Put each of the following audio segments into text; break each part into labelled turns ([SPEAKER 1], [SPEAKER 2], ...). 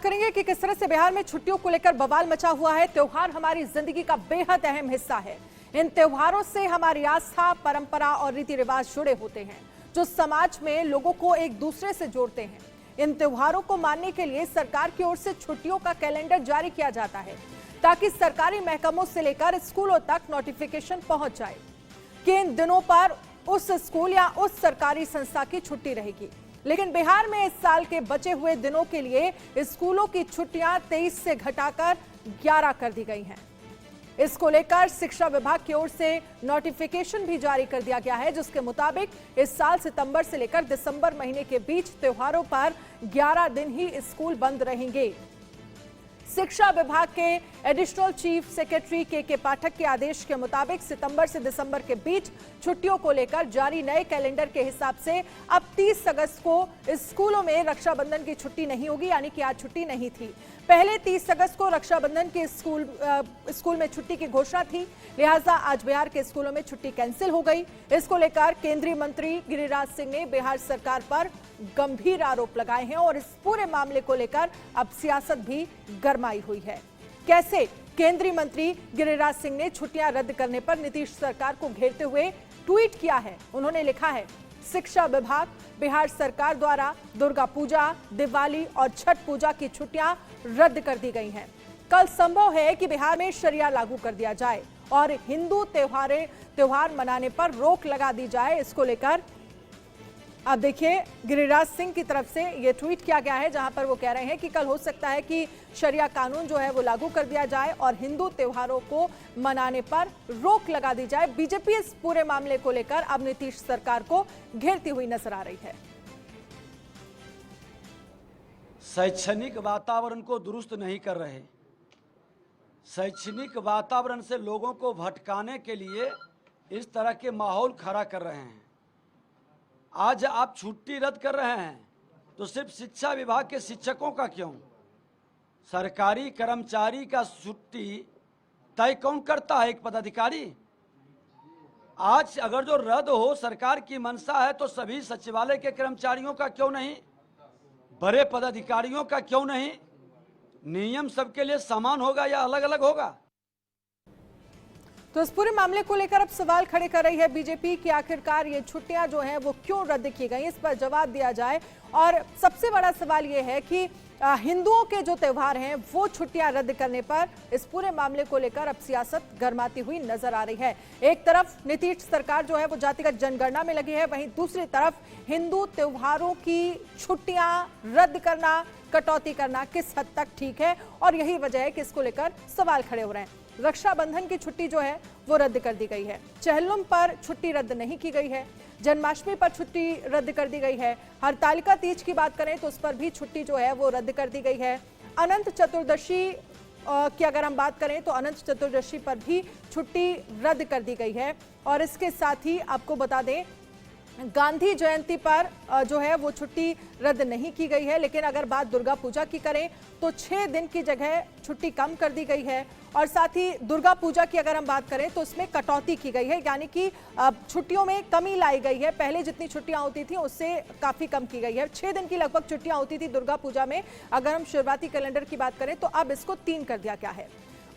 [SPEAKER 1] करेंगे कि किस तरह से बिहार में छुट्टियों को लेकर बवाल मचा हुआ है। त्योहार हमारी जिंदगी का बेहद अहम हिस्सा है। इन त्योहारों से हमारी आस्था, परंपरा और रीति रिवाज जुड़े होते हैं, जो समाज में लोगों को एक दूसरे से जोड़ते हैं। इन त्योहारों को मानने के लिए सरकार की ओर से छुट्टियों का कैलेंडर जारी किया जाता है, ताकि सरकारी महकमों से लेकर स्कूलों तक नोटिफिकेशन पहुंच जाए कि इन दिनों पर उस स्कूल या उस सरकारी संस्था की छुट्टी रहेगी। लेकिन बिहार में इस साल के बचे हुए दिनों के लिए स्कूलों की छुट्टियां 23 से घटाकर 11 कर दी गई हैं। इसको लेकर शिक्षा विभाग की ओर से नोटिफिकेशन भी जारी कर दिया गया है, जिसके मुताबिक इस साल सितंबर से लेकर दिसंबर महीने के बीच त्योहारों पर 11 दिन ही स्कूल बंद रहेंगे। शिक्षा विभाग के एडिशनल चीफ सेक्रेटरी के पाठक के आदेश के मुताबिक सितंबर से दिसंबर के बीच छुट्टियों को लेकर जारी नए कैलेंडर के हिसाब से अब 30 अगस्त को स्कूलों में रक्षाबंधन की छुट्टी नहीं होगी, यानी कि आज छुट्टी नहीं थी। पहले 30 अगस्त को रक्षाबंधन के स्कूल में छुट्टी की घोषणा थी, लिहाजा आज बिहार के स्कूलों में छुट्टी कैंसिल हो गई। इसको लेकर केंद्रीय मंत्री गिरिराज सिंह ने बिहार सरकार पर गंभीर आरोप लगाए हैं और इस पूरे मामले को लेकर अब सियासत भी गरमाई हुई है। कैसे? केंद्रीय मंत्री गिरिराज सिंह ने छुट्टियां रद्द करने पर नीतीश सरकार को घेरते हुए ट्वीट किया है। उन्होंने लिखा है, शिक्षा विभाग, बिहार सरकार द्वारा दुर्गा पूजा, दिवाली और छठ पूजा की छुट्टियां रद्द कर दी गई हैं। कल संभव है कि बिहार में शरिया लागू कर दिया जाए और हिंदू त्योहार मनाने पर रोक लगा दी जाए। इसको लेकर अब देखिए, गिरिराज सिंह की तरफ से ये ट्वीट किया गया है, जहां पर वो कह रहे हैं कि कल हो सकता है कि शरिया कानून जो है वो लागू कर दिया जाए और हिंदू त्योहारों को मनाने पर रोक लगा दी जाए। बीजेपी इस पूरे मामले को लेकर अब नीतीश सरकार को घेरती हुई नजर आ रही है।
[SPEAKER 2] शैक्षणिक वातावरण को दुरुस्त नहीं कर रहे, शैक्षणिक वातावरण से लोगों को भटकाने के लिए इस तरह के माहौल खड़ा कर रहे हैं। आज आप छुट्टी रद्द कर रहे हैं तो सिर्फ शिक्षा विभाग के शिक्षकों का क्यों, सरकारी कर्मचारी का छुट्टी तय कौन करता है? एक पदाधिकारी। आज अगर जो रद्द हो सरकार की मंशा है तो सभी सचिवालय के कर्मचारियों का क्यों नहीं, बड़े पदाधिकारियों का क्यों नहीं? नियम सबके लिए समान होगा या अलग अलग होगा?
[SPEAKER 1] तो इस पूरे मामले को लेकर अब सवाल खड़े कर रही है बीजेपी कि आखिरकार ये छुट्टियां जो हैं वो क्यों रद्द की गई, इस पर जवाब दिया जाए। और सबसे बड़ा सवाल ये है कि हिंदुओं के जो त्योहार हैं वो छुट्टियां रद्द करने पर इस पूरे मामले को लेकर अब सियासत गरमाती हुई नजर आ रही है। एक तरफ नीतीश सरकार जो है वो जातिगत जनगणना में लगी है, वहीं दूसरी तरफ हिंदू त्योहारों की छुट्टियां रद्द करना, कटौती करना किस हद तक ठीक है, और यही वजह है कि इसको लेकर सवाल खड़े हो रहे हैं। रक्षाबंधन की छुट्टी जो है वो रद्द कर दी गई है, चेहल्लुम पर छुट्टी रद्द नहीं की गई है, जन्माष्टमी पर छुट्टी रद्द कर दी गई है, हरतालिका तीज की बात करें तो उस पर भी छुट्टी जो है वो रद्द कर दी गई है। अनंत चतुर्दशी की अगर हम बात करें तो अनंत चतुर्दशी पर भी छुट्टी रद्द कर दी गई है। और इसके साथ ही आपको बता दें, गांधी जयंती पर जो है वो छुट्टी रद्द नहीं की गई है, लेकिन अगर बात दुर्गा पूजा की करें तो 6 दिन की जगह छुट्टी कम कर दी गई है। और साथ ही दुर्गा पूजा की अगर हम बात करें तो उसमें कटौती की गई है, यानी कि छुट्टियों में कमी लाई गई है। पहले जितनी छुट्टियां होती थी उससे काफी कम की गई है। 6 दिन की लगभग छुट्टियां होती थी दुर्गा पूजा में, अगर हम शुरुआती कैलेंडर की बात करें तो अब इसको 3 कर दिया गया है।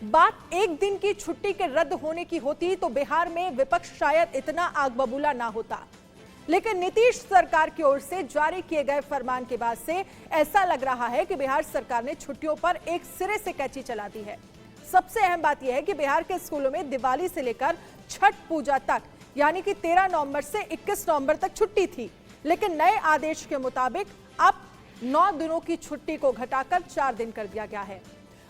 [SPEAKER 1] बात एक दिन की छुट्टी के रद्द होने की होती तो बिहार में विपक्ष शायद इतना आग बबूला ना होता, लेकिन नीतीश सरकार की ओर से जारी किए गए फरमान के बाद से ऐसा लग रहा है कि बिहार सरकार ने छुट्टियों पर एक सिरे से कैंची चला दी है। सबसे अहम बात यह है कि बिहार के स्कूलों में दिवाली से लेकर छठ पूजा तक, यानी कि 13 नवंबर से 21 नवंबर तक छुट्टी थी, लेकिन नए आदेश के मुताबिक अब 9 दिनों की छुट्टी को घटाकर 4 दिन कर दिया गया है।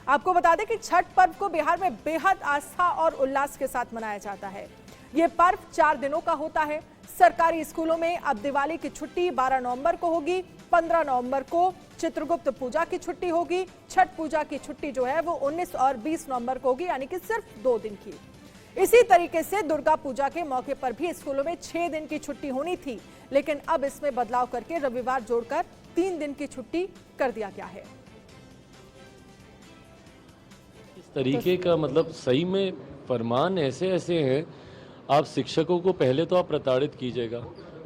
[SPEAKER 1] आपको बता दें कि छठ पर्व को बिहार में बेहद आस्था और उल्लास के साथ मनाया जाता है। ये पर्व 4 दिनों का होता है। सरकारी स्कूलों में अब दिवाली की छुट्टी 12 नवंबर को होगी, 15 नवंबर को चित्रगुप्त पूजा की छुट्टी होगी, छठ पूजा की छुट्टी जो है वो 19 और 20 नवंबर को होगी, यानी कि सिर्फ 2 दिन की। इसी तरीके से दुर्गा पूजा के मौके पर भी स्कूलों में 6 दिन की छुट्टी होनी थी, लेकिन अब इसमें बदलाव करके रविवार जोड़कर 3 दिन की छुट्टी कर दिया गया है।
[SPEAKER 3] इस तरीके का मतलब सही में फरमान ऐसे ऐसे हैं, आप शिक्षकों को पहले तो आप प्रताड़ित कीजिएगा,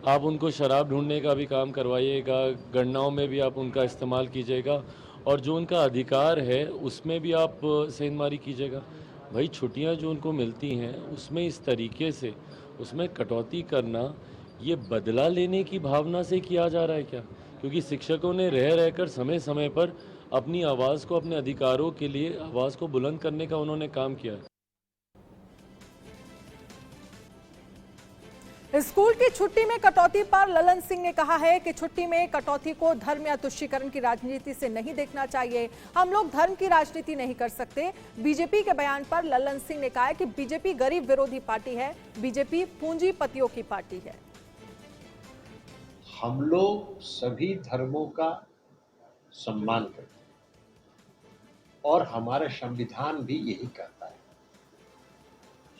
[SPEAKER 3] आप उनको शराब ढूंढने का भी काम करवाइएगा, गणनाओं में भी आप उनका इस्तेमाल कीजिएगा, और जो उनका अधिकार है उसमें भी आप सेंधमारी कीजिएगा। भाई छुट्टियां जो उनको मिलती हैं उसमें इस तरीके से उसमें कटौती करना, ये बदला लेने की भावना से किया जा रहा है क्या? क्योंकि शिक्षकों ने रह रहकर समय समय पर अपनी आवाज़ को, अपने अधिकारों के लिए आवाज़ को बुलंद करने का उन्होंने काम किया है।
[SPEAKER 1] स्कूल की छुट्टी में कटौती पर ललन सिंह ने कहा है कि छुट्टी में कटौती को धर्म या तुष्टीकरण की राजनीति से नहीं देखना चाहिए। हम लोग धर्म की राजनीति नहीं कर सकते। बीजेपी के बयान पर ललन सिंह ने कहा है कि बीजेपी गरीब विरोधी पार्टी है, बीजेपी पूंजीपतियों की पार्टी है।
[SPEAKER 4] हम लोग सभी धर्मों का सम्मान करते हैं और हमारा संविधान भी यही कहता है।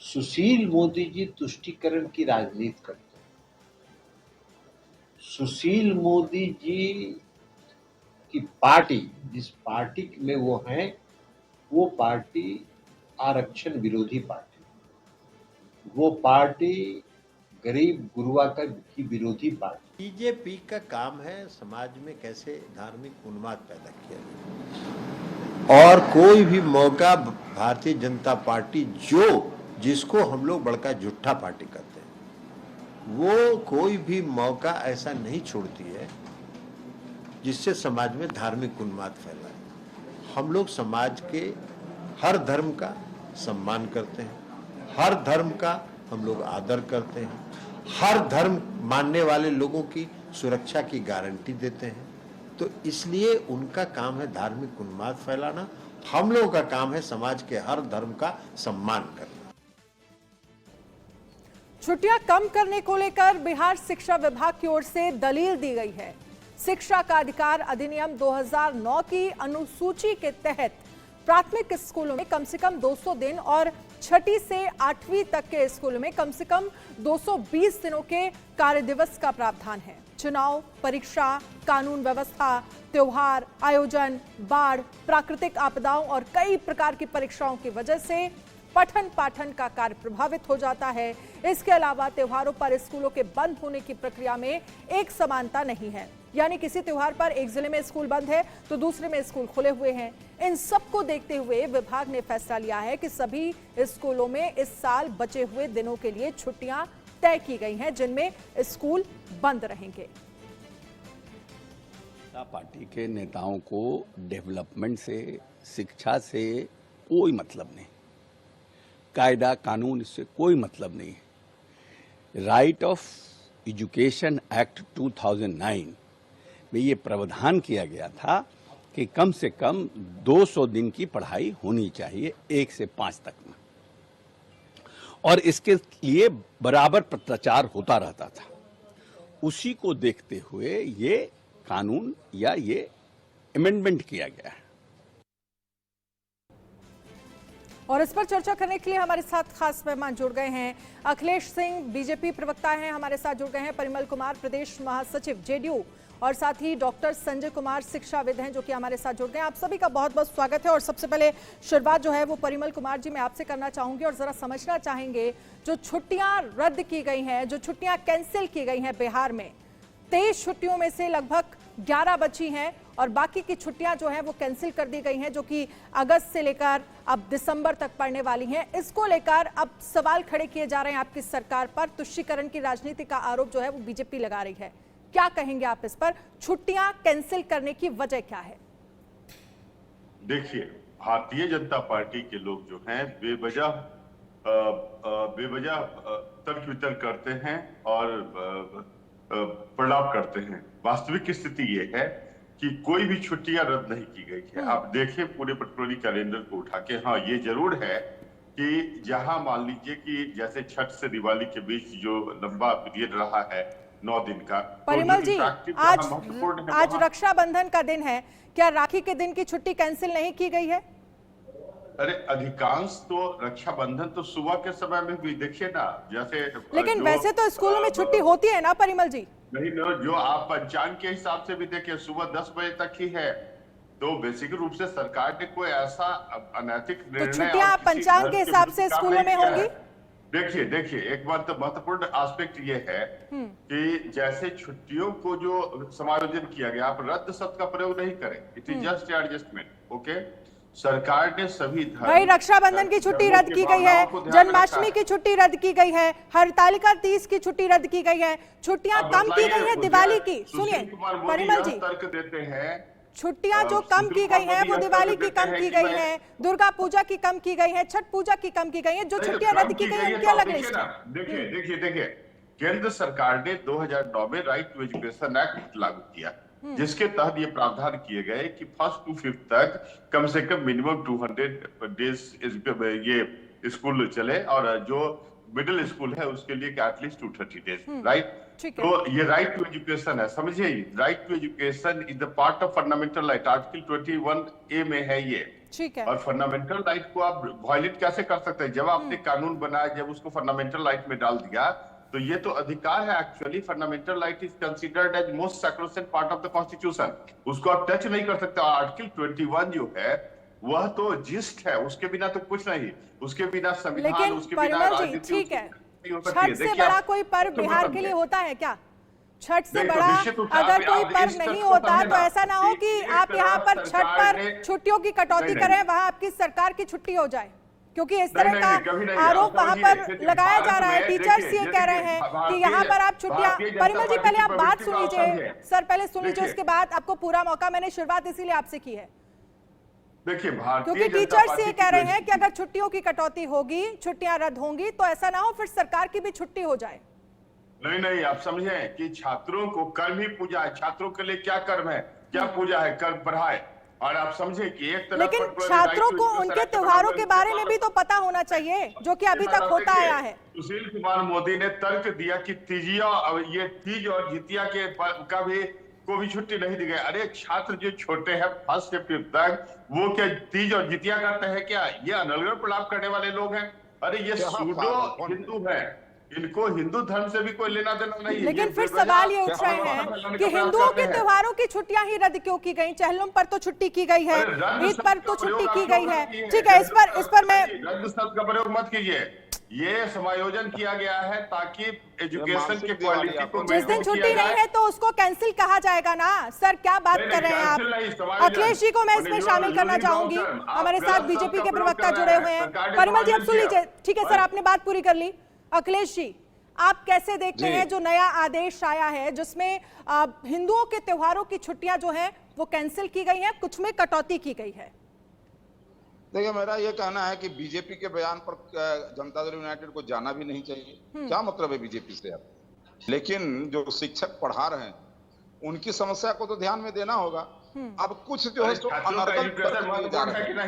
[SPEAKER 4] सुशील मोदी जी तुष्टीकरण की राजनीति करते हैं। सुशील मोदी जी की पार्टी, जिस पार्टी में वो हैं, वो पार्टी आरक्षण विरोधी पार्टी, वो पार्टी गरीब गुरुआ की विरोधी पार्टी।
[SPEAKER 5] बीजेपी का काम है समाज में कैसे धार्मिक उन्माद पैदा किया जाए, और कोई भी मौका भारतीय जनता पार्टी जिसको हम लोग बड़का झूठा पार्टी कहते हैं, वो कोई भी मौका ऐसा नहीं छोड़ती है जिससे समाज में धार्मिक उन्माद फैलाए। हम लोग समाज के हर धर्म का सम्मान करते हैं, हर धर्म का हम लोग आदर करते हैं, हर धर्म मानने वाले लोगों की सुरक्षा की गारंटी देते हैं। तो इसलिए उनका काम है धार्मिक उन्माद फैलाना, हम लोगों का काम है समाज के हर धर्म का सम्मान करना।
[SPEAKER 1] छुट्टियां कम करने को लेकर बिहार शिक्षा विभाग की ओर से दलील दी गई है। शिक्षा का अधिकार अधिनियम 2009 की अनुसूची के तहत प्राथमिक स्कूलों में कम से कम 200 दिन और छठी से 8वीं तक के स्कूलों में कम से कम 220 दिनों के कार्य दिवस का प्रावधान है। चुनाव, परीक्षा, कानून व्यवस्था, त्योहार, आयोजन, बाढ़, प्राकृतिक आपदाओं और कई प्रकार की परीक्षाओं की वजह से पठन पाठन का कार्य प्रभावित हो जाता है। इसके अलावा त्योहारों पर स्कूलों के बंद होने की प्रक्रिया में एक समानता नहीं है, यानी किसी त्योहार पर एक जिले में स्कूल बंद है तो दूसरे में स्कूल खुले हुए हैं। इन सबको देखते हुए विभाग ने फैसला लिया है कि सभी स्कूलों में इस साल बचे हुए दिनों के लिए छुट्टियां तय की गई हैं, जिनमें स्कूल बंद रहेंगे।
[SPEAKER 6] पार्टी के नेताओं को डेवलपमेंट से, शिक्षा से कोई मतलब नहीं, कायदा कानून इससे कोई मतलब नहीं है। राइट ऑफ एजुकेशन एक्ट 2009 में ये प्रावधान किया गया था कि कम से कम 200 दिन की पढ़ाई होनी चाहिए 1 से 5 तक में, और इसके लिए बराबर प्रचार होता रहता था। उसी को देखते हुए ये कानून या ये अमेंडमेंट किया गया है।
[SPEAKER 1] और इस पर चर्चा करने के लिए हमारे साथ खास मेहमान जुड़ गए हैं। अखिलेश सिंह बीजेपी प्रवक्ता हैं, हमारे साथ जुड़ गए हैं। परिमल कुमार प्रदेश महासचिव जेडीयू, और साथ ही डॉक्टर संजय कुमार शिक्षाविद हैं जो कि हमारे साथ जुड़ गए हैं। आप सभी का बहुत बहुत स्वागत है। और सबसे पहले शुरुआत जो है वो परिमल कुमार जी मैं आपसे करना चाहूंगी और जरा समझना चाहेंगे, जो छुट्टियां रद्द की गई हैं, जो छुट्टियां कैंसिल की गई हैं बिहार में, 23 छुट्टियों में से लगभग 11 बची हैं और बाकी की छुट्टियां जो हैं वो कैंसिल कर दी गई हैं, जो कि अगस्त से लेकर अब दिसंबर तक पड़ने वाली हैं। इसको लेकर अब सवाल खड़े किए जा रहे हैं आपकी सरकार पर। तुष्टीकरण की राजनीति का आरोप जो है वो बीजेपी लगा रही है। क्या कहेंगे आप इस पर? छुट्टियां कैंसिल करने की वजह क्या है?
[SPEAKER 7] देखिए, भारतीय जनता पार्टी के लोग जो हैं बेवजह तर्क वितर्क करते हैं और प्रलाप करते हैं। वास्तविक स्थिति ये है कि कोई भी छुट्टियां रद्द नहीं की गई है। आप देखें पूरे पेट्रोली कैलेंडर को उठा के, हाँ ये जरूर है कि जहां मान लीजिए कि जैसे छठ से दिवाली के बीच जो लंबा पीरियड रहा है 9 दिन का,
[SPEAKER 1] परिमल जी आज रक्षाबंधन का दिन है, क्या राखी के दिन की छुट्टी कैंसिल नहीं की गई है?
[SPEAKER 7] अरे अधिकांश तो रक्षाबंधन तो सुबह के समय में भी देखिए ना, जैसे
[SPEAKER 1] लेकिन वैसे तो स्कूलों में छुट्टी होती है ना परिमल जी? नहीं
[SPEAKER 7] ना, जो आप पंचांग के हिसाब से भी देखिए सुबह 10 बजे तक ही है। तो बेसिक रूप से सरकार ने कोई ऐसा अनैतिक निर्णय,
[SPEAKER 1] तो छुट्टियां पंचांग के हिसाब से स्कूलों में होंगी?
[SPEAKER 7] देखिए देखिए, एक बात तो महत्वपूर्ण एस्पेक्ट ये है कि जैसे छुट्टियों को जो समायोजन किया गया, आप रद्द शब्द का प्रयोग नहीं करें, it is just adjustment. Okay, सरकार ने सभी
[SPEAKER 1] भाई रक्षाबंधन की छुट्टी रद्द की गई है, जन्माष्टमी की छुट्टी रद्द की गई है, हरतालिका तीज की छुट्टी रद्द की गई है, छुट्टियां कम की गई है दिवाली की। सुनिए परिमल जी,
[SPEAKER 7] तर्क देते हैं,
[SPEAKER 1] छुट्टियां जो कम की गई हैं वो दिवाली की कम की गई हैं, दुर्गा पूजा की कम की गई है, छठ पूजा की कम की गई है, जो छुट्टियां रद्द की गई हैं उनकी अलग लिस्ट है।
[SPEAKER 7] देखिए देखिए देखिए, केंद्र सरकार ने 2009 में राइट टू एजुकेशन एक्ट लागू किया, जिसके तहत ये प्रावधान किए गए कि 1st to 5th तक कम से कम मिनिमम 200 डेज ये स्कूल चले, और जो मिडिल स्कूल है उसके लिए एटलीस्ट 230 डेज, राइट। तो ये राइट टू एजुकेशन है, समझिए, right to education is the part of fundamental right, article 21A में है ये।
[SPEAKER 1] ठीक है।
[SPEAKER 7] और फंडामेंटल राइट को आप वायलेट कैसे कर सकते हैं? जब आपने कानून बनाया, जब उसको फंडामेंटल राइट में डाल दिया, तो ये तो अधिकार है। Actually fundamental right is considered as most sacrosanct part of the constitution, उसको आप टच नहीं कर सकते। आर्टिकल 21 जो है वह तो जिस्ट है, उसके बिना तो कुछ नहीं, उसके बिना संविधान, उसके बिना राजनीति,
[SPEAKER 1] ठीक है। छठ से बड़ा कोई पर्व बिहार के लिए होता है क्या? छठ से बड़ा अगर कोई पर्व नहीं होता तो ऐसा ना हो कि आप यहाँ पर छठ पर छुट्टियों की कटौती करें, वहां आपकी सरकार की छुट्टी हो जाए, क्योंकि इस तरह का आरोप वहां पर लगाया जा रहा है। टीचर्स ये कह रहे हैं कि यहाँ पर आप छुट्टियां। परिमल जी पहले आप बात सुन लीजिए, सर पहले सुन लीजिए, उसके बाद आपको पूरा मौका। मैंने शुरुआत इसीलिए आपसे की है
[SPEAKER 7] देखिए,
[SPEAKER 1] क्योंकि टीचर्स ये कह रहे हैं कि अगर छुट्टियों की कटौती होगी, छुट्टियां रद्द होंगी, तो ऐसा ना हो फिर सरकार की भी छुट्टी हो जाए।
[SPEAKER 7] नहीं नहीं, आप समझें कि छात्रों को कर्म ही पूजा है। छात्रों के लिए क्या कर्म है, क्या पूजा है? कर्म पढ़ाए। और आप समझे कि एक तरफ,
[SPEAKER 1] लेकिन छात्रों को उनके त्योहारों के बारे में भी तो पता होना चाहिए, जो कि अभी तक होता आया है।
[SPEAKER 7] सुशील कुमार मोदी ने तर्क दिया कि ये तीज और जितिया के का भी को भी छुट्टी नहीं दी गई। अरे छात्र जो छोटे हैं 1st से 5th तक, वो क्या तीज और जितिया करते हैं क्या? ये अनर्गल प्रलाप करने वाले लोग हैं। अरे ये सूडो हिंदू है, इनको हिंदू धर्म से भी कोई लेना देना नहीं है।
[SPEAKER 1] लेकिन फिर सवाल ये उठ रहे हैं कि हिंदुओं के त्योहारों की छुट्टियां ही रद्द क्यों की गई? चहलम पर तो छुट्टी की गई है, ईद पर तो छुट्टी की गई है। ठीक है, इस पर मैं
[SPEAKER 7] रद्द शब्द का प्रयोग मत कीजिए। ये समायोजन किया गया है ताकि एजुकेशन की क्वालिटी को,
[SPEAKER 1] जिस दिन छुट्टी नहीं है तो उसको कैंसिल कहा जाएगा ना। सर क्या बात कर रहे हैं आप? अखिलेश जी को मैं इसमें शामिल करना चाहूंगी, हमारे साथ बीजेपी के प्रवक्ता जुड़े हुए हैं। परिमल जी अब सुन लीजिए, ठीक है सर, आपने बात पूरी कर ली। अखिलेश जी, आप कैसे देखते हैं जो नया आदेश आया है जिसमें हिंदुओं के त्योहारों की छुट्टियां जो हैं वो कैंसिल की गई हैं, कुछ में कटौती की गई है?
[SPEAKER 8] देखिए, मेरा ये कहना है कि बीजेपी के बयान पर जनता दल यूनाइटेड को जाना भी नहीं चाहिए। क्या मतलब है बीजेपी से आप? लेकिन जो शिक्षक पढ़ा रहे हैं उनकी समस्या को तो ध्यान में देना होगा। अब कुछ जो है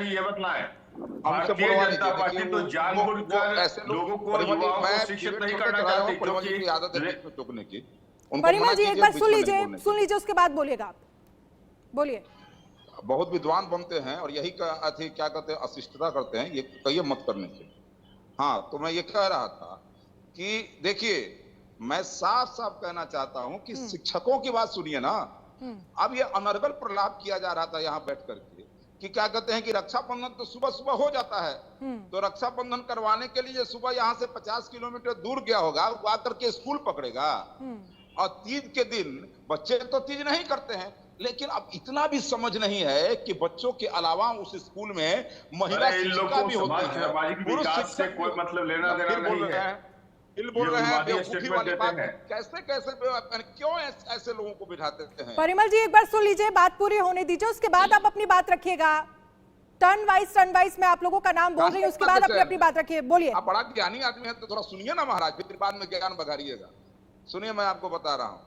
[SPEAKER 7] ये बतलाएं, भारतीय जनता पार्टी तो जानबूझकर लोगों को, युवाओं को शिक्षित नहीं करना चाहती, क्योंकि
[SPEAKER 8] आदत है बीच में टोकने की।
[SPEAKER 1] परिमल जी एक बार सुन लीजिए, उसके बाद बोलिएगा आप। बोलिए।
[SPEAKER 8] बहुत विद्वान बनते हैं और यही क्या कहते हैं, अशिष्टता करते हैं, ये कहिए मत करने के। हाँ, तो मैं ये कह रहा था कि देखिए, मैं साफ साफ कहना चाहता हूं कि शिक्षकों की बात सुनिए ना। अब ये अनर्गल प्रलाप किया जा रहा था यहाँ बैठ करके कि क्या कहते हैं कि रक्षाबंधन तो सुबह सुबह हो जाता है, तो रक्षाबंधन करवाने के लिए सुबह यहाँ से 50 किलोमीटर दूर गया होगा, वो आकर के स्कूल पकड़ेगा। और तीज के दिन बच्चे तो तीज नहीं करते हैं, लेकिन अब इतना भी समझ नहीं है कि बच्चों के अलावा उस स्कूल में महिला शिक्षिका भी होती है, पुरुष शिक्षक से कोई मतलब लेना देना नहीं है। बोल रहे हैं बेवकूफी वाली बात। कैसे क्यों ऐसे लोगों को बिठाते हैं?
[SPEAKER 1] परिमल जी एक बार सुन लीजिए, बात पूरी होने दीजिए, उसके बाद आप अपनी बात रखिएगा। टर्न वाइज मैं आप लोगों का नाम बोल रही हूँ, उसके बाद अपनी बात रखिए। बोलिए।
[SPEAKER 8] आप बड़ा ज्ञानी आदमी है तो थोड़ा सुनिए ना महाराज, फिर बाद में ज्ञान बघारिएगा। सुनिए, मैं आपको बता रहा हूँ।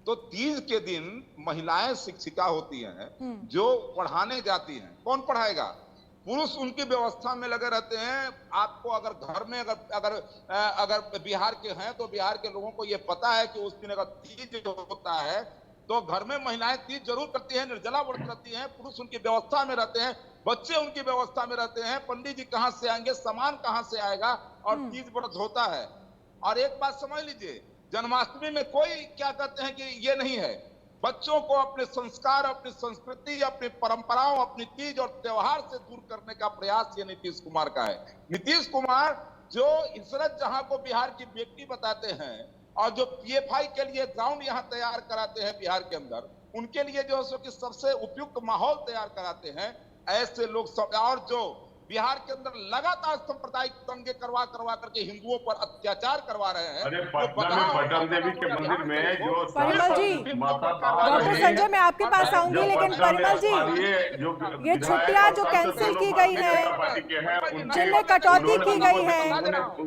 [SPEAKER 8] तो तीज के दिन महिलाएं शिक्षिका होती हैं जो पढ़ाने जाती हैं। कौन पढ़ाएगा? पुरुष उनकी व्यवस्था में लगे रहते हैं। आपको अगर घर में अगर बिहार के हैं तो बिहार के लोगों को ये पता है कि उस दिन अगर तीज होता है तो घर में महिलाएं तीज जरूर करती हैं, निर्जला व्रत करती हैं। पुरुष उनकी व्यवस्था में रहते हैं, बच्चे उनकी व्यवस्था में रहते हैं। पंडित जी कहाँ से आएंगे, सामान कहाँ से आएगा, और तीज व्रत होता है। और एक बात समझ लीजिए, जन्माष्टमी में कोई क्या कहते हैं कि ये नहीं है। बच्चों को अपने संस्कार, अपनी संस्कृति, अपनी परंपराओं, अपनी तीज और त्योहार से दूर करने का प्रयास ये नीतीश कुमार का है। नीतीश कुमार जो इशरत जहां को बिहार की बेटी बताते हैं और जो पीएफआई के लिए ग्राउंड यहां तैयार कराते हैं बिहार के अंदर, उनके लिए जो है सो कि सबसे उपयुक्त माहौल तैयार कराते हैं, ऐसे लोग सब, और जो बिहार के अंदर लगातार सांप्रदायिक दंगे करवा करके हिंदुओं पर अत्याचार करवा रहे हैं।
[SPEAKER 7] अरे पटना में पटन देवी के मंदिर में जो
[SPEAKER 1] परिमल जी, डॉक्टर संजय मैं आपके पास आऊंगी, लेकिन परिमल जी ये छुट्टियां जो कैंसिल की गई है, जिनमें कटौती की गई है,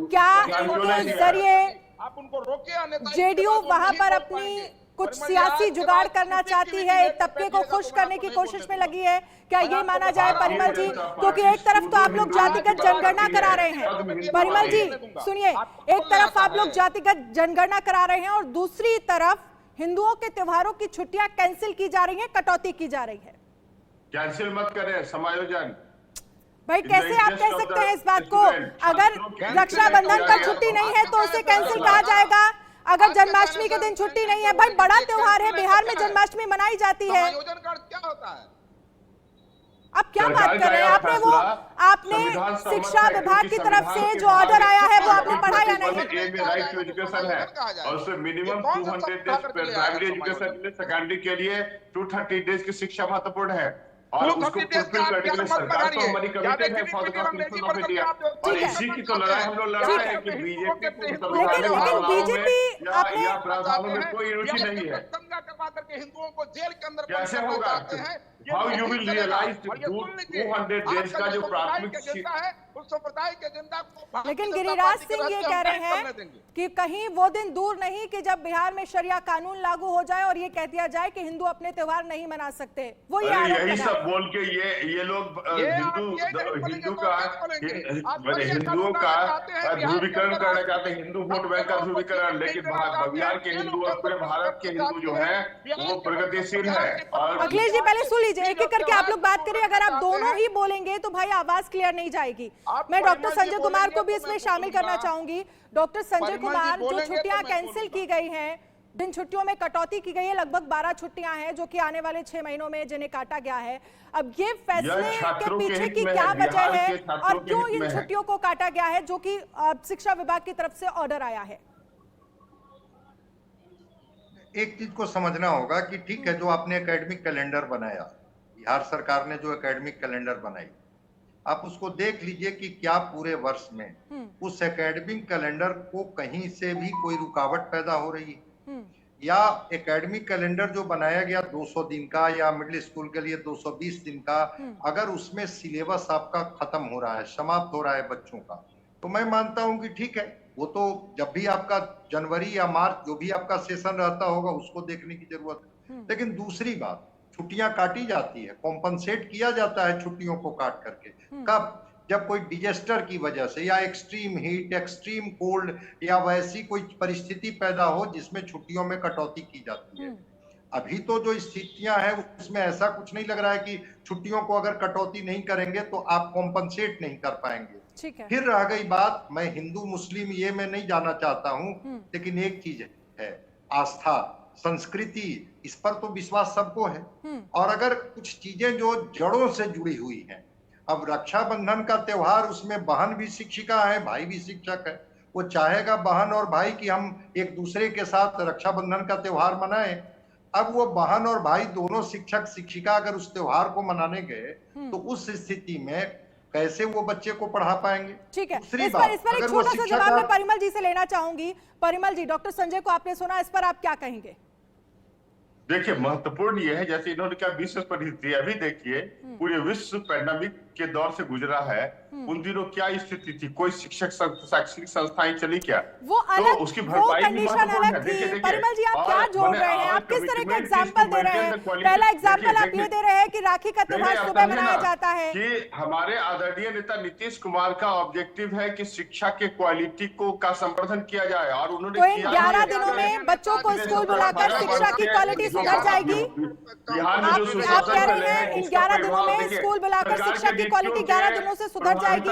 [SPEAKER 1] क्या इनके जरिए
[SPEAKER 8] आप उनको रोके?
[SPEAKER 1] जेडीयू वहां पर अपनी कुछ सियासी जुगाड़ करना चाहती है, एक तबके को खुश करने की कोशिश में लगी है, क्या ये माना जाए परिमल जी? क्योंकि एक तरफ तो आप लोग जातिगत जनगणना करा रहे हैं, परिमल जी सुनिए, एक तरफ आप लोग जातिगत जनगणना करा रहे हैं और दूसरी तरफ हिंदुओं के त्योहारों की छुट्टियां कैंसिल की जा रही है, कटौती की जा रही है।
[SPEAKER 7] कैंसिल मत करें, समायोजन।
[SPEAKER 1] भाई कैसे आप कह सकते हैं इस बात को? अगर रक्षाबंधन पर छुट्टी नहीं है तो उसे कैंसिल कहा जाएगा, अगर जन्माष्टमी के दिन छुट्टी नहीं है, भाई बड़ा त्योहार है, बिहार में जन्माष्टमी मनाई जाती है।
[SPEAKER 8] समायोजन का क्या होता है?
[SPEAKER 1] आप क्या बात कर रहे हैं? आपने शिक्षा विभाग की तरफ से जो ऑर्डर आया है वो आपने पढ़ा या नहीं?
[SPEAKER 7] राइट टू एजुकेशन है और उसमें minimum 200 days primary education, secondary के लिए 230 डेज की शिक्षा महत्वपूर्ण है और उसको फुलफिल करने के लिए सरकार तो हमारी कमिटेड है for the constitution of India. और इसी की तो लड़ाई हम लोग लड़ रहे हैं कि बीजेपी को
[SPEAKER 1] लेकिन बीजेपी
[SPEAKER 7] या प्रावधानों में कोई रुचि नहीं है।
[SPEAKER 8] दंगा करवा करके हिंदुओं को जेल के अंदर
[SPEAKER 7] कैसे होगा? How you will realise 200 days का जो प्राथमिक
[SPEAKER 8] है उस संप्रदाय के एजेंडा को।
[SPEAKER 1] लेकिन गिरिराज सिंह ये कह रहे हैं कि कहीं वो दिन दूर नहीं कि जब बिहार में शरिया कानून लागू हो जाए और ये कह दिया जाए कि हिंदू अपने त्योहार नहीं मना सकते। वो ये
[SPEAKER 7] यही सब बोल के ये लोग हिंदुओं का ध्रुवीकरण करना चाहते हैं, हिंदू वोट बैंक का ध्रुवीकरण। लेकिन बिहार के हिंदू और पूरे भारत के हिंदू जो है वो प्रगतिशील है। और
[SPEAKER 1] अखिलेश जी पहले सुन लीजिए, एक एक करके आप लोग बात करिए। अगर आप दोनों ही बोलेंगे तो भाई आवाज क्लियर नहीं जाएगी। मैं डॉक्टर संजय कुमार को भी इसमें शामिल करना चाहूंगी। डॉक्टर संजय कुमार, जो छुट्टियां कैंसिल की गई हैं, जिन छुट्टियों में कटौती की गई है, लगभग 12 छुट्टियां हैं जो कि आने वाले 6 महीनों में जिन्हें काटा गया है। अब ये फैसले के पीछे की क्या वजह है और क्यों इन छुट्टियों को काटा गया है, जो कि शिक्षा विभाग की तरफ से ऑर्डर आया है?
[SPEAKER 9] एक चीज को समझना होगा कि ठीक है, जो आपने एकेडमिक कैलेंडर बनाया, बिहार सरकार ने जो एकेडमिक कैलेंडर बनाई, आप उसको देख लीजिए कि क्या पूरे वर्ष में उस एकेडमिक कैलेंडर को कहीं से भी कोई रुकावट पैदा हो रही है, या एकेडमिक कैलेंडर जो बनाया गया 200 दिन का या मिडिल स्कूल के लिए 220 दिन का, अगर उसमें सिलेबस आपका खत्म हो रहा है, समाप्त हो रहा है बच्चों का, तो मैं मानता हूं कि ठीक है, वो तो जब भी आपका जनवरी या मार्च जो भी आपका सेशन रहता होगा उसको देखने की जरूरत है। लेकिन दूसरी बात, छुट्टियां काटी जाती है, कॉम्पनसेट किया जाता है छुट्टियों को काट करके। कब? जब कोई डिजास्टर की वजह से या एक्सट्रीम हीट, एक्सट्रीम कोल्ड या वैसी कोई परिस्थिति पैदा हो जिसमें छुट्टियों में कटौती की जाती है। अभी तो जो स्थितियां हैं उसमें ऐसा कुछ नहीं लग रहा है कि छुट्टियों को अगर कटौती नहीं करेंगे तो आप कॉम्पनसेट नहीं कर पाएंगे। फिर रह गई बात, मैं हिंदू मुस्लिम ये मैं नहीं जाना चाहता हूं, लेकिन एक चीज है, आस्था, संस्कृति, इस पर तो विश्वास सबको है। और अगर कुछ चीजें जो जड़ों से जुड़ी हुई हैं, अब रक्षाबंधन का त्योहार, उसमें बहन भी शिक्षिका है, भाई भी शिक्षक है, वो चाहेगा बहन और भाई कि हम एक दूसरे के साथ रक्षाबंधन का त्योहार मनाएं। अब वो बहन और भाई दोनों शिक्षक शिक्षिका अगर उस त्योहार को मनाने गए तो उस स्थिति में कैसे वो बच्चे को पढ़ा पाएंगे?
[SPEAKER 1] ठीक है, इस पर एक छोटा सा जवाब मैं परिमल जी से लेना चाहूंगी। परिमल जी, डॉक्टर संजय को आपने सुना, इस पर आप क्या कहेंगे?
[SPEAKER 7] देखिए, महत्वपूर्ण ये है, जैसे इन्होंने क्या विश्व परिस्थिति, अभी देखिए पूरे विश्व पैंडेमिक के दौर से गुजरा है। उन दिनों क्या स्थिति थी? कोई शैक्षणिक संस्थाएं चली क्या?
[SPEAKER 1] वो अलग,
[SPEAKER 7] तो उसकी भरपाई भी महत्वपूर्ण है। देखिए
[SPEAKER 1] परिमल जी, आप क्या जोड़ रहे हैं? आप किस तरह के एग्जांपल दे रहे हैं? पहला एग्जांपल आप ये दे रहे हैं कि राखी का त्योहार सुबह मनाया जाता है।
[SPEAKER 7] कि हमारे आदरणीय नेता नीतीश कुमार का ऑब्जेक्टिव है कि शिक्षा के क्वालिटी को का संवर्धन किया जाए, और उन्होंने
[SPEAKER 1] तो इन 11 दिनों में बच्चों को स्कूल बुलाकर शिक्षा की क्वालिटी सुधर जाएगी? आप कह रहे हैं इन 11 दिनों में स्कूल बुलाकर शिक्षा की क्वालिटी 11 दिनों से सुधर जाएगी?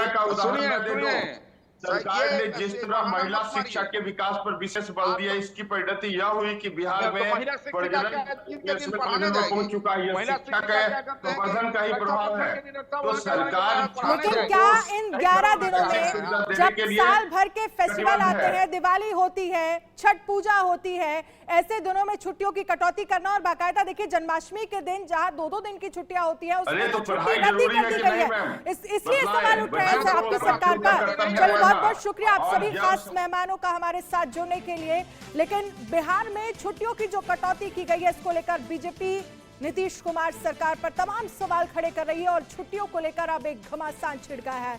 [SPEAKER 7] सरकार ने जिस
[SPEAKER 8] ये
[SPEAKER 7] तरह
[SPEAKER 8] बहाना
[SPEAKER 7] महिला
[SPEAKER 8] मत मारिए।
[SPEAKER 7] शिक्षा के विकास पर विशेष बल दिया, इसकी परिणति यह हुई कि बिहार
[SPEAKER 8] तो
[SPEAKER 7] में
[SPEAKER 8] महिला शिक्षिका
[SPEAKER 7] प्रजनन
[SPEAKER 8] क्या है? 3
[SPEAKER 7] केस
[SPEAKER 8] दिन
[SPEAKER 7] में
[SPEAKER 8] पढ़ाने
[SPEAKER 7] पढ़ने
[SPEAKER 8] जाएगी।
[SPEAKER 7] पहुंच चुका है। यह
[SPEAKER 8] महिला
[SPEAKER 7] शिक्षा
[SPEAKER 8] शिक्षिका
[SPEAKER 7] के
[SPEAKER 8] क्या करते हैं
[SPEAKER 7] प्रवर्धन का ही
[SPEAKER 8] कि
[SPEAKER 7] प्रभाव
[SPEAKER 8] रक्षा
[SPEAKER 7] है।
[SPEAKER 8] के दिन रक्षा
[SPEAKER 7] तो
[SPEAKER 8] वहाँ
[SPEAKER 7] सरकार
[SPEAKER 8] पढ़ाने
[SPEAKER 1] लेकिन
[SPEAKER 8] जाएगी।
[SPEAKER 1] क्या
[SPEAKER 7] को
[SPEAKER 1] इन 11 दिनों
[SPEAKER 7] ऐसी
[SPEAKER 1] में
[SPEAKER 7] सुविधा देने
[SPEAKER 1] जब
[SPEAKER 7] के लिए
[SPEAKER 1] साल भर के फेस्टिवल
[SPEAKER 7] कटिबद्ध
[SPEAKER 1] आते
[SPEAKER 7] है।
[SPEAKER 1] हैं, दिवाली होती है, छठ पूजा होती है, ऐसे दिनों में छुट्टियों की कटौती करना, और बाकायदा देखिए जन्माष्टमी के दिन जहाँ 2-2 दिन की छुट्टियां होती है उसमें
[SPEAKER 7] अरे तो
[SPEAKER 1] छुट्टी
[SPEAKER 7] पढ़ाई
[SPEAKER 1] रद्द
[SPEAKER 7] जरूरी
[SPEAKER 1] कर
[SPEAKER 7] है
[SPEAKER 1] दी
[SPEAKER 7] कि
[SPEAKER 1] गई
[SPEAKER 7] नहीं
[SPEAKER 1] है।
[SPEAKER 7] मैम?
[SPEAKER 1] इसलिए
[SPEAKER 7] बताएं,
[SPEAKER 1] सवाल उठ रहे हैं
[SPEAKER 7] बच्चों
[SPEAKER 1] आपकी
[SPEAKER 7] को
[SPEAKER 1] सरकार
[SPEAKER 7] क्या
[SPEAKER 1] पर।
[SPEAKER 7] कर्तव्य
[SPEAKER 1] चलो
[SPEAKER 7] है
[SPEAKER 1] बहुत
[SPEAKER 7] ना?
[SPEAKER 1] बहुत शुक्रिया आप
[SPEAKER 7] और
[SPEAKER 1] सभी
[SPEAKER 7] जब
[SPEAKER 1] खास मेहमानों का हमारे साथ जुड़ने के लिए। लेकिन बिहार में छुट्टियों की जो कटौती की गई है, इसको लेकर बीजेपी नीतीश कुमार सरकार पर तमाम सवाल खड़े कर रही है और छुट्टियों को लेकर अब एक घमासान छिड़ गया है।